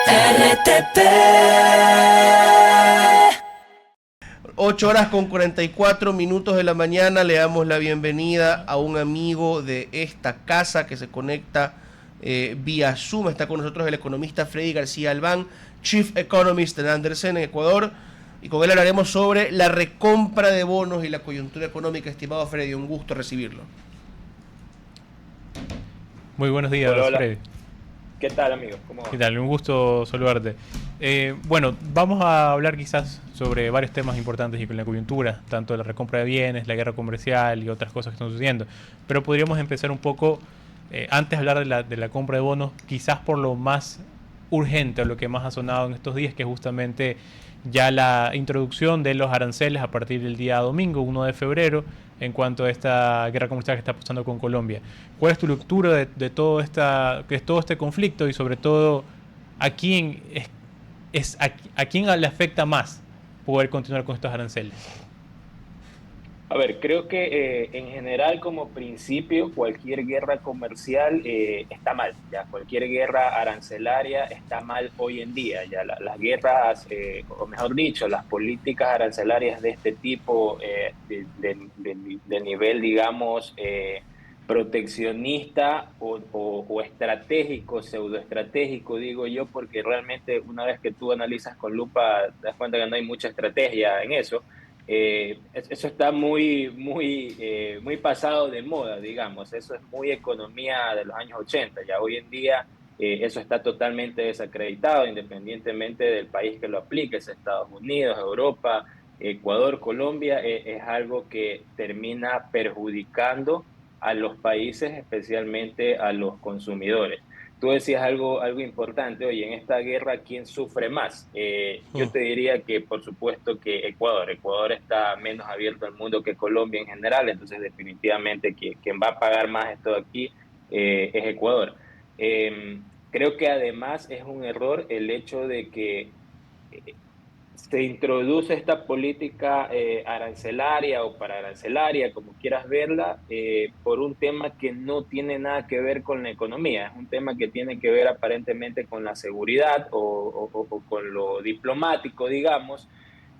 RTP. 8:44 de la mañana, le damos la bienvenida a un amigo de esta casa que se conecta vía Zoom. Está con nosotros el economista Freddy García Albán, Chief Economist de Andersen en Ecuador, y con él hablaremos sobre la recompra de bonos y la coyuntura económica. Estimado Freddy, un gusto recibirlo. Muy buenos días, Hola, hola. Freddy. ¿Qué tal, amigo? ¿Cómo va? ¿Qué tal? Un gusto saludarte. Bueno, vamos a hablar quizás sobre varios temas importantes y con la coyuntura, tanto la recompra de bienes, la guerra comercial y otras cosas que están sucediendo. Pero podríamos empezar un poco, antes de hablar de la compra de bonos, quizás por lo más urgente o lo que más ha sonado en estos días, que es justamente ya la introducción de los aranceles a partir del día domingo, 1 de febrero, en cuanto a esta guerra comercial que está pasando con Colombia. ¿Cuál es tu lectura de todo este conflicto y sobre todo a quién a quién le afecta más poder continuar con estos aranceles? A ver, creo que en general como principio cualquier guerra comercial está mal, ya cualquier guerra arancelaria está mal hoy en día, ya las guerras, o mejor dicho, las políticas arancelarias de este tipo de nivel, digamos, proteccionista o estratégico, pseudoestratégico, digo yo, porque realmente una vez que tú analizas con lupa te das cuenta que no hay mucha estrategia en eso. Eso está muy pasado de moda, digamos. Eso es muy economía de los años 80. Ya hoy en día eso está totalmente desacreditado, independientemente del país que lo aplique, es Estados Unidos, Europa, Ecuador, Colombia. Es algo que termina perjudicando a los países, especialmente a los consumidores. Tú decías algo importante, oye, en esta guerra, ¿quién sufre más? Yo te diría que, por supuesto, que Ecuador. Ecuador está menos abierto al mundo que Colombia en general, entonces definitivamente quien va a pagar más esto de aquí es Ecuador. Eh, Creo que además es un error el hecho de que eh, se introduce esta política arancelaria o paraarancelaria, como quieras verla, por un tema que no tiene nada que ver con la economía, es un tema que tiene que ver aparentemente con la seguridad o con lo diplomático, digamos,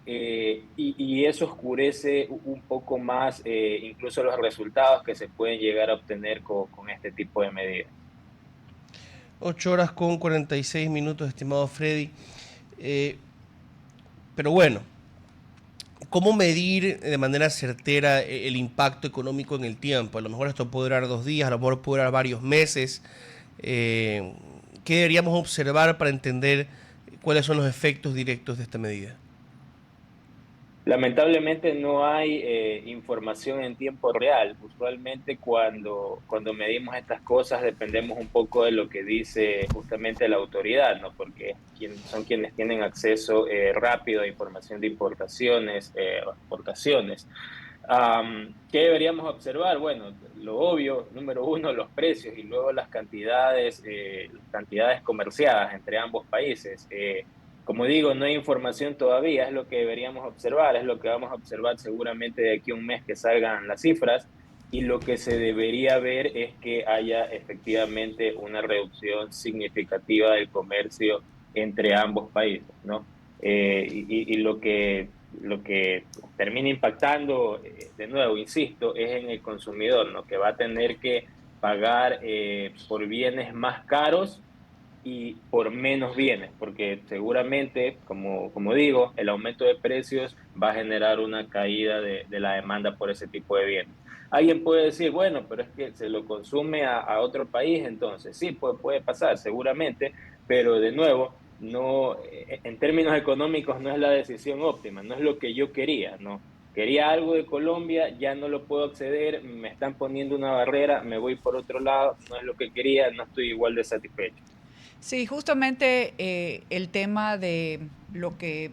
y eso oscurece un poco más incluso los resultados que se pueden llegar a obtener con este tipo de medidas. 8:46, estimado Freddy. Eh, pero bueno, ¿cómo medir de manera certera el impacto económico en el tiempo? A lo mejor esto puede durar 2 días, a lo mejor puede durar varios meses. Eh, ¿Qué deberíamos observar para entender cuáles son los efectos directos de esta medida? Lamentablemente no hay información en tiempo real. Usualmente cuando medimos estas cosas dependemos un poco de lo que dice justamente la autoridad, ¿no? Porque son quienes tienen acceso rápido a información de importaciones o exportaciones. ¿Qué deberíamos observar? Bueno, lo obvio, número uno, los precios y luego las cantidades comerciadas entre ambos países. Como digo, no hay información todavía, es lo que deberíamos observar, es lo que vamos a observar seguramente de aquí a un mes que salgan las cifras, y lo que se debería ver es que haya efectivamente una reducción significativa del comercio entre ambos países, ¿no? Y lo que termina impactando, de nuevo, insisto, es en el consumidor, ¿no? Que va a tener que pagar por bienes más caros y por menos bienes, porque seguramente, como digo, el aumento de precios va a generar una caída de la demanda por ese tipo de bienes. Alguien puede decir, bueno, pero es que se lo consume a otro país, entonces sí, puede pasar, seguramente, pero de nuevo, no, en términos económicos no es la decisión óptima, no es lo que yo quería, ¿no? Quería algo de Colombia, ya no lo puedo acceder, me están poniendo una barrera, me voy por otro lado, no es lo que quería, no estoy igual de satisfecho. Sí, justamente el tema de lo que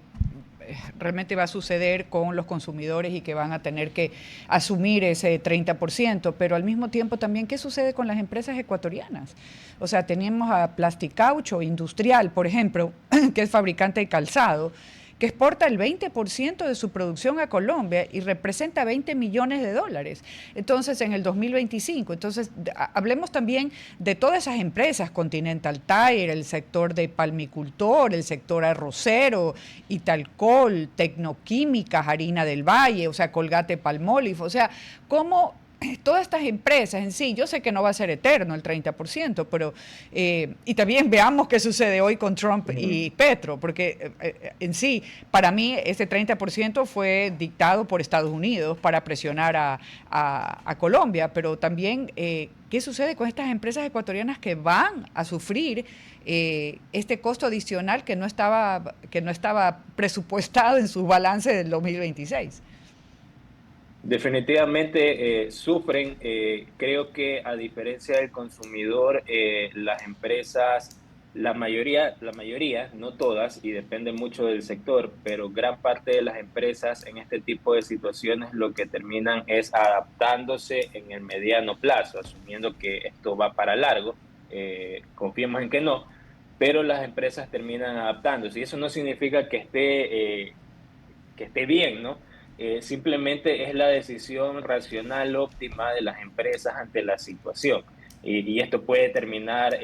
realmente va a suceder con los consumidores y que van a tener que asumir ese 30%, pero al mismo tiempo también qué sucede con las empresas ecuatorianas. O sea, tenemos a Plasticaucho Industrial, por ejemplo, que es fabricante de calzado, que exporta el 20% de su producción a Colombia y representa 20 millones de dólares. Entonces, en el 2025. Entonces, hablemos también de todas esas empresas, Continental Tire, el sector de palmicultor, el sector arrocero, Italcol, Tecnoquímicas, Harina del Valle, o sea, Colgate Palmolive, o sea, cómo todas estas empresas en sí, yo sé que no va a ser eterno el 30%, pero y también veamos qué sucede hoy con Trump y Petro, porque en sí, para mí ese 30% fue dictado por Estados Unidos para presionar a Colombia, pero también qué sucede con estas empresas ecuatorianas que van a sufrir este costo adicional que no estaba presupuestado en sus balances del 2026. Definitivamente sufren. Creo que a diferencia del consumidor, las empresas, la mayoría, no todas, y depende mucho del sector, pero gran parte de las empresas en este tipo de situaciones lo que terminan es adaptándose en el mediano plazo, asumiendo que esto va para largo. Confiemos en que no, pero las empresas terminan adaptándose y eso no significa que esté bien, ¿no? Simplemente es la decisión racional óptima de las empresas ante la situación. Y esto puede terminar,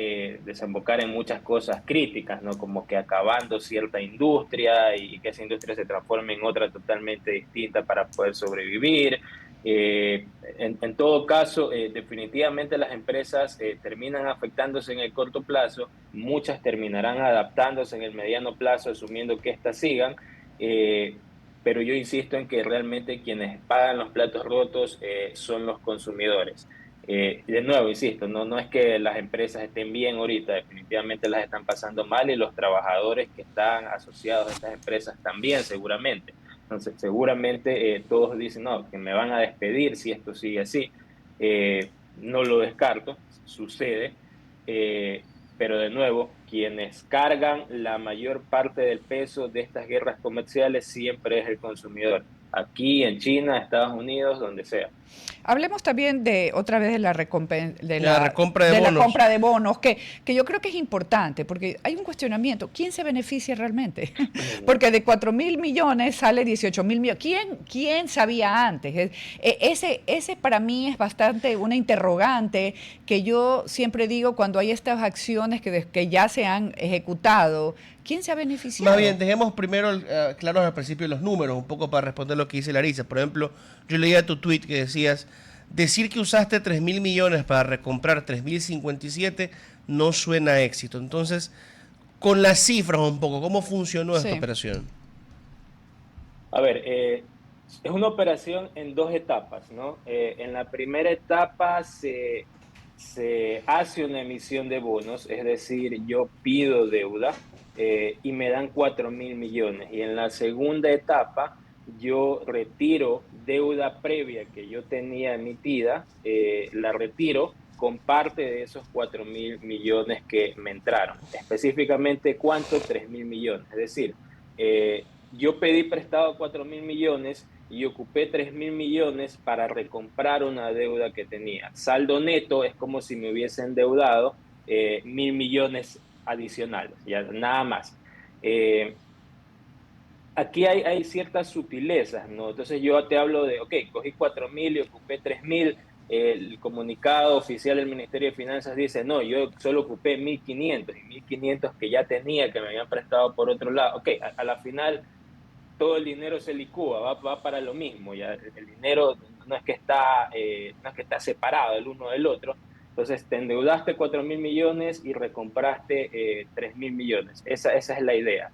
desembocar en muchas cosas críticas, ¿no? Como que acabando cierta industria y que esa industria se transforme en otra totalmente distinta para poder sobrevivir. En todo caso, definitivamente las empresas terminan afectándose en el corto plazo, muchas terminarán adaptándose en el mediano plazo, asumiendo que éstas sigan. Eh, pero yo insisto en que realmente quienes pagan los platos rotos son los consumidores. De nuevo, insisto, no es que las empresas estén bien ahorita, definitivamente las están pasando mal y los trabajadores que están asociados a estas empresas también, seguramente. Entonces, seguramente todos dicen, no, que me van a despedir si esto sigue así. No lo descarto, sucede. Eh, pero de nuevo, quienes cargan la mayor parte del peso de estas guerras comerciales siempre es el consumidor, aquí en China, Estados Unidos, donde sea. Hablemos también de otra vez de La recompra de de la bonos. compra de bonos, que yo creo que es importante, porque hay un cuestionamiento. ¿Quién se beneficia realmente? Porque de 4.000 millones sale 18.000 millones. ¿Quién sabía antes? Ese para mí es bastante una interrogante que yo siempre digo cuando hay estas acciones que ya se han ejecutado. ¿Quién se ha beneficiado? Más bien, dejemos primero claros al principio los números, un poco para responder lo que dice Larissa. Por ejemplo, yo leía tu tweet que decías, decir que usaste 3.000 millones para recomprar 3.057 no suena a éxito. Entonces, con las cifras un poco, ¿cómo funcionó esta operación? A ver, es una operación en dos etapas, ¿no? En la primera etapa se hace una emisión de bonos, es decir, yo pido deuda y me dan 4.000 millones. Y en la segunda etapa yo retiro deuda previa que yo tenía emitida, la retiro con parte de esos 4.000 millones que me entraron. Específicamente, ¿cuánto? 3.000 millones. Es decir, yo pedí prestado 4.000 millones y ocupé 3.000 millones para recomprar una deuda que tenía. Saldo neto es como si me hubiese endeudado 1.000 millones adicionales, ya nada más. Aquí hay ciertas sutilezas, ¿no? Entonces yo te hablo de, ok, cogí 4.000 y ocupé 3.000, el comunicado oficial del Ministerio de Finanzas dice, no, yo solo ocupé 1.500 y 1.500 que ya tenía, que me habían prestado por otro lado. Ok, a la final todo el dinero se licúa, va para lo mismo, ya el dinero no es que está separado el uno del otro. Entonces te endeudaste 4.000 millones y recompraste 3.000 millones. Esa es la idea.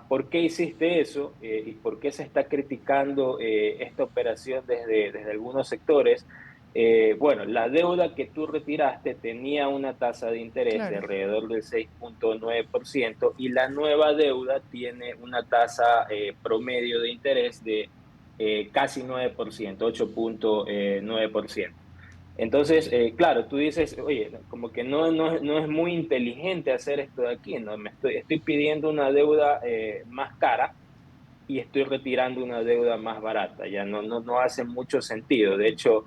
¿Por qué hiciste eso y por qué se está criticando esta operación desde algunos sectores? Bueno, la deuda que tú retiraste tenía una tasa de interés de alrededor del 6.9% y la nueva deuda tiene una tasa promedio de interés de casi 9%, 8.9%. Entonces, claro, tú dices, oye, como que no es muy inteligente hacer esto de aquí, ¿no? Estoy pidiendo una deuda más cara y estoy retirando una deuda más barata, ya no hace mucho sentido. De hecho,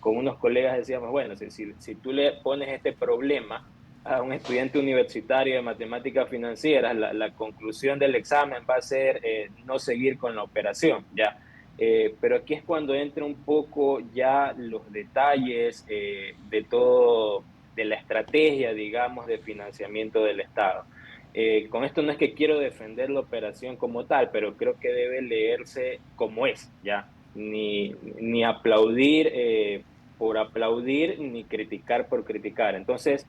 con unos colegas decíamos, bueno, si tú le pones este problema a un estudiante universitario de matemáticas financieras, la conclusión del examen va a ser no seguir con la operación, ¿ya? Pero aquí es cuando entra un poco ya los detalles de todo, de la estrategia, digamos, de financiamiento del Estado. Con esto no es que quiero defender la operación como tal, pero creo que debe leerse como es, ¿ya? Ni aplaudir por aplaudir, ni criticar por criticar. Entonces,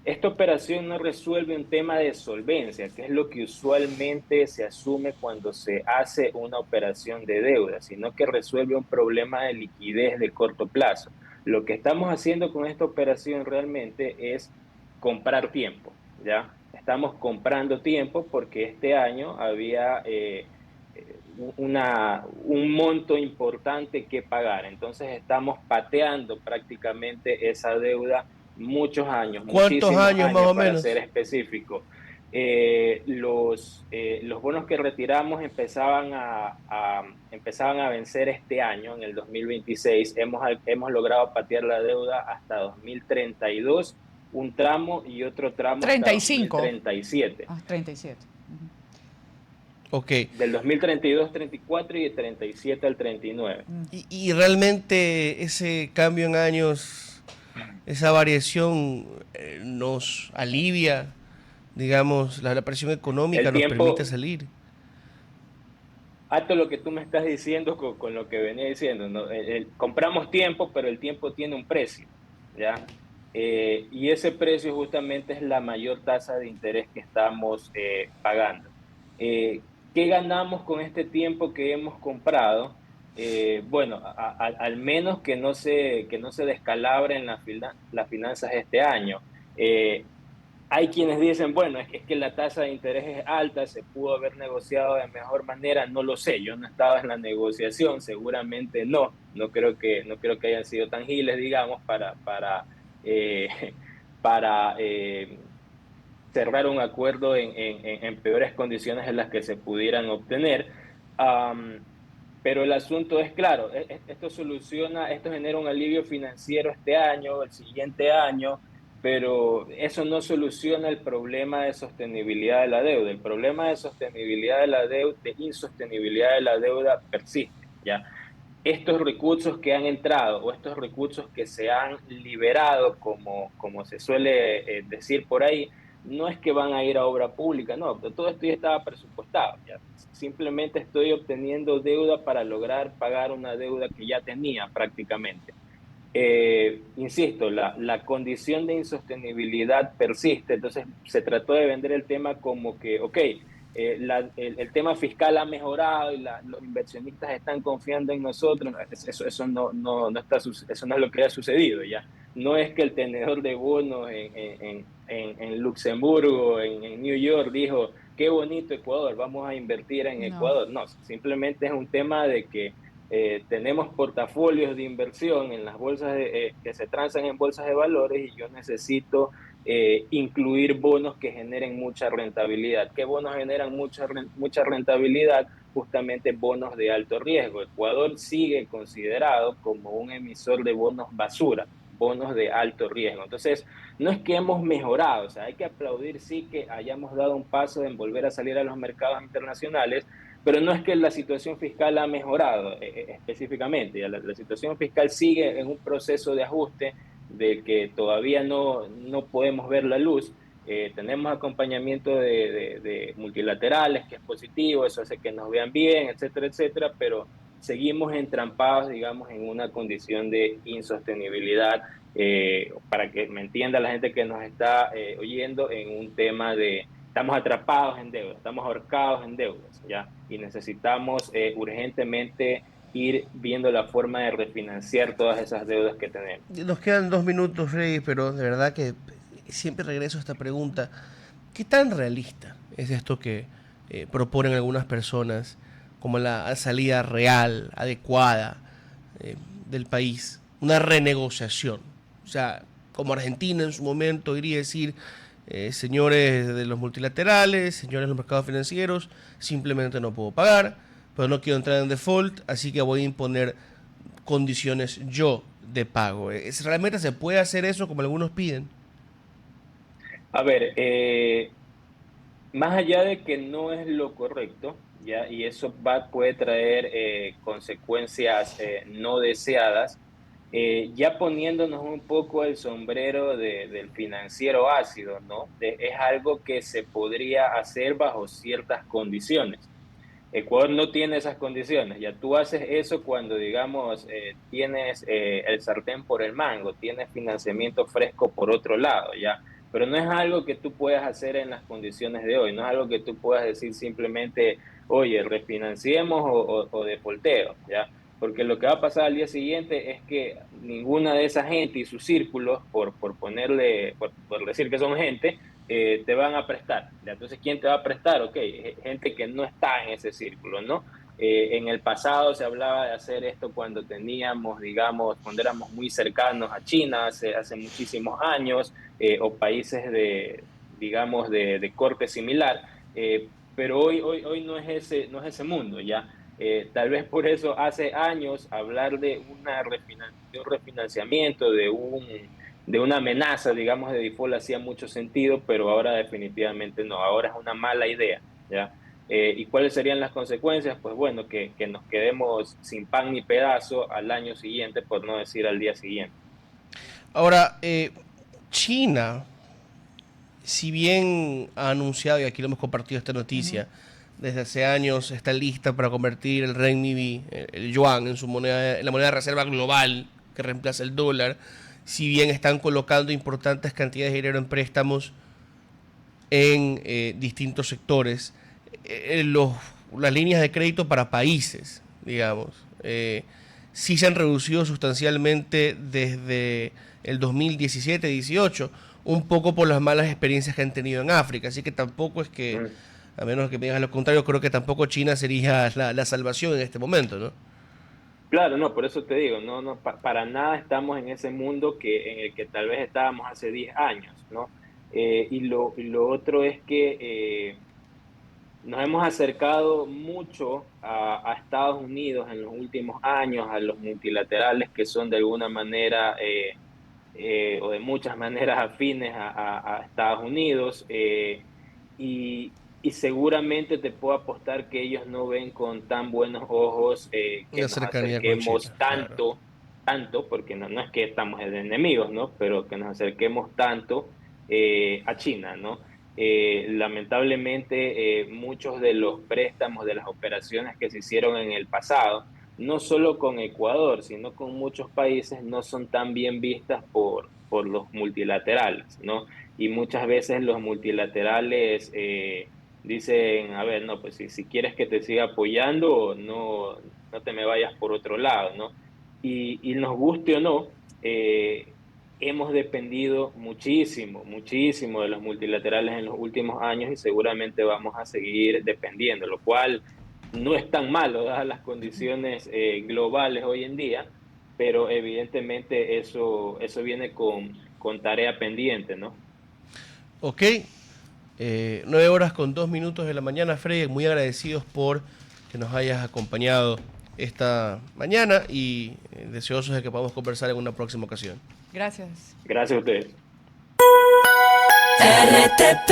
esta operación no resuelve un tema de solvencia, que es lo que usualmente se asume cuando se hace una operación de deuda, sino que resuelve un problema de liquidez de corto plazo. Lo que estamos haciendo con esta operación realmente es comprar tiempo, ¿ya? Estamos comprando tiempo porque este año había un monto importante que pagar. Entonces estamos pateando prácticamente esa deuda muchos años, ¿Cuántos muchísimos años más años o para ser menos? específico. Los bonos que retiramos empezaban a vencer este año, en el 2026. Hemos logrado patear la deuda hasta 2032, un tramo y otro tramo hasta 35. 2037. 37. Ok. Del 2032 34 y de 37 al 39. Y realmente ese cambio en años, esa variación nos alivia, digamos, la presión económica El nos permite tiempo, salir. Alto lo que tú me estás diciendo con lo que venía diciendo, ¿no? Compramos tiempo, pero el tiempo tiene un precio, ¿ya? Y ese precio justamente es la mayor tasa de interés que estamos pagando. ¿Qué ganamos con este tiempo que hemos comprado? Bueno, al menos que no se descalabren las finanzas este año. Hay quienes dicen, bueno, es que la tasa de interés es alta, se pudo haber negociado de mejor manera, no lo sé, yo no estaba en la negociación, seguramente no, no creo que hayan sido tan giles, digamos, eh, para cerrar un acuerdo en peores condiciones en las que se pudieran obtener. Um, pero el asunto es claro, esto genera un alivio financiero este año, el siguiente año, pero eso no soluciona el problema de sostenibilidad de la deuda. El problema de sostenibilidad de la deuda, de insostenibilidad de la deuda persiste, ¿ya? Estos recursos que han entrado o estos recursos que se han liberado, como se suele decir por ahí, no es que van a ir a obra pública, no, todo esto ya estaba presupuestado. ¿Ya? Simplemente estoy obteniendo deuda para lograr pagar una deuda que ya tenía prácticamente. Insisto, la condición de insostenibilidad persiste, entonces se trató de vender el tema como que, ok, el tema fiscal ha mejorado y los inversionistas están confiando en nosotros. Eso no está, eso no es lo que ha sucedido ya. No es que el tenedor de bonos en Luxemburgo, en New York, dijo, qué bonito Ecuador, vamos a invertir en No. Ecuador. No, simplemente es un tema de que tenemos portafolios de inversión en las bolsas que se transan en bolsas de valores y yo necesito incluir bonos que generen mucha rentabilidad. ¿Qué bonos generan mucha rentabilidad? Justamente bonos de alto riesgo. Ecuador sigue considerado como un emisor de bonos basura, bonos de alto riesgo. Entonces, no es que hemos mejorado, o sea, hay que aplaudir sí que hayamos dado un paso en volver a salir a los mercados internacionales, pero no es que la situación fiscal ha mejorado específicamente. La situación fiscal sigue en un proceso de ajuste del que todavía no podemos ver la luz. Tenemos acompañamiento de multilaterales, que es positivo, eso hace que nos vean bien, etcétera, etcétera, pero seguimos entrampados, digamos, en una condición de insostenibilidad, para que me entienda la gente que nos está oyendo, en un tema de estamos atrapados en deudas, estamos ahorcados en deudas, ¿ya? Y necesitamos urgentemente ir viendo la forma de refinanciar todas esas deudas que tenemos. Nos quedan 2 minutos, Freddy, pero de verdad que siempre regreso a esta pregunta. ¿Qué tan realista es esto que proponen algunas personas como la salida real, adecuada eh, del país? Una renegociación. O sea, como Argentina en su momento iría a decir, señores de los multilaterales, señores de los mercados financieros, simplemente no puedo pagar, pero no quiero entrar en default, así que voy a imponer condiciones yo de pago. ¿Realmente se puede hacer eso como algunos piden? A ver, más allá de que no es lo correcto, ¿ya? Y eso puede traer consecuencias no deseadas, ya poniéndonos un poco el sombrero del financiero ácido, ¿no? Es algo que se podría hacer bajo ciertas condiciones. Ecuador no tiene esas condiciones. Ya tú haces eso cuando, digamos, tienes el sartén por el mango, tienes financiamiento fresco por otro lado, ya. Pero no es algo que tú puedas hacer en las condiciones de hoy, no es algo que tú puedas decir simplemente, oye, refinanciemos o defaulteo, ya. Porque lo que va a pasar al día siguiente es que ninguna de esa gente y sus círculos, por decir que son gente, te van a prestar. ¿Ya? Entonces, ¿quién te va a prestar? Ok, gente que no está en ese círculo, ¿no? En el pasado se hablaba de hacer esto cuando teníamos, digamos, cuando éramos muy cercanos a China, hace muchísimos años, o países digamos, de corte similar, pero hoy no es ese mundo, ¿ya? Tal vez por eso hace años hablar de de un refinanciamiento, de una amenaza, digamos, de default hacía mucho sentido, pero ahora definitivamente no, ahora es una mala idea, ¿ya? ¿Y cuáles serían las consecuencias? Pues bueno, que nos quedemos sin pan ni pedazo al año siguiente, por no decir al día siguiente. Ahora, China, si bien ha anunciado, y aquí lo hemos compartido esta noticia, desde hace años está lista para convertir el renminbi, el yuan, en su moneda, en la moneda de reserva global que reemplaza el dólar, si bien están colocando importantes cantidades de dinero en préstamos en distintos sectores, las líneas de crédito para países, digamos, sí se han reducido sustancialmente desde el 2017-18, un poco por las malas experiencias que han tenido en África, así que tampoco es que, Mm. a menos que me digas lo contrario, creo que tampoco China sería la salvación en este momento, ¿no? Claro, no, por eso te digo, no, no, para nada estamos en ese mundo en el que tal vez estábamos hace 10 años, ¿no? Y lo otro es que nos hemos acercado mucho a Estados Unidos en los últimos años, a los multilaterales que son de alguna manera o de muchas maneras afines a Estados Unidos, y seguramente te puedo apostar que ellos no ven con tan buenos ojos que La nos cercanía con acerquemos China, claro. tanto, porque no es que estamos de enemigos, ¿no? Pero que nos acerquemos tanto a China, ¿no? Lamentablemente, muchos de los préstamos de las operaciones que se hicieron en el pasado, no solo con Ecuador, sino con muchos países, no son tan bien vistas por los multilaterales, ¿no? Y muchas veces los multilaterales dicen, a ver, no, pues si quieres que te siga apoyando, no te me vayas por otro lado, ¿no? Y nos guste o no, hemos dependido muchísimo, muchísimo de los multilaterales en los últimos años y seguramente vamos a seguir dependiendo, lo cual no es tan malo dadas las condiciones globales hoy en día, pero evidentemente eso viene con tarea pendiente, ¿no? Ok, 9 horas con 2 minutos de la mañana, Freddy, muy agradecidos por que nos hayas acompañado esta mañana y deseosos de que podamos conversar en una próxima ocasión. Gracias. Gracias a ustedes. RTP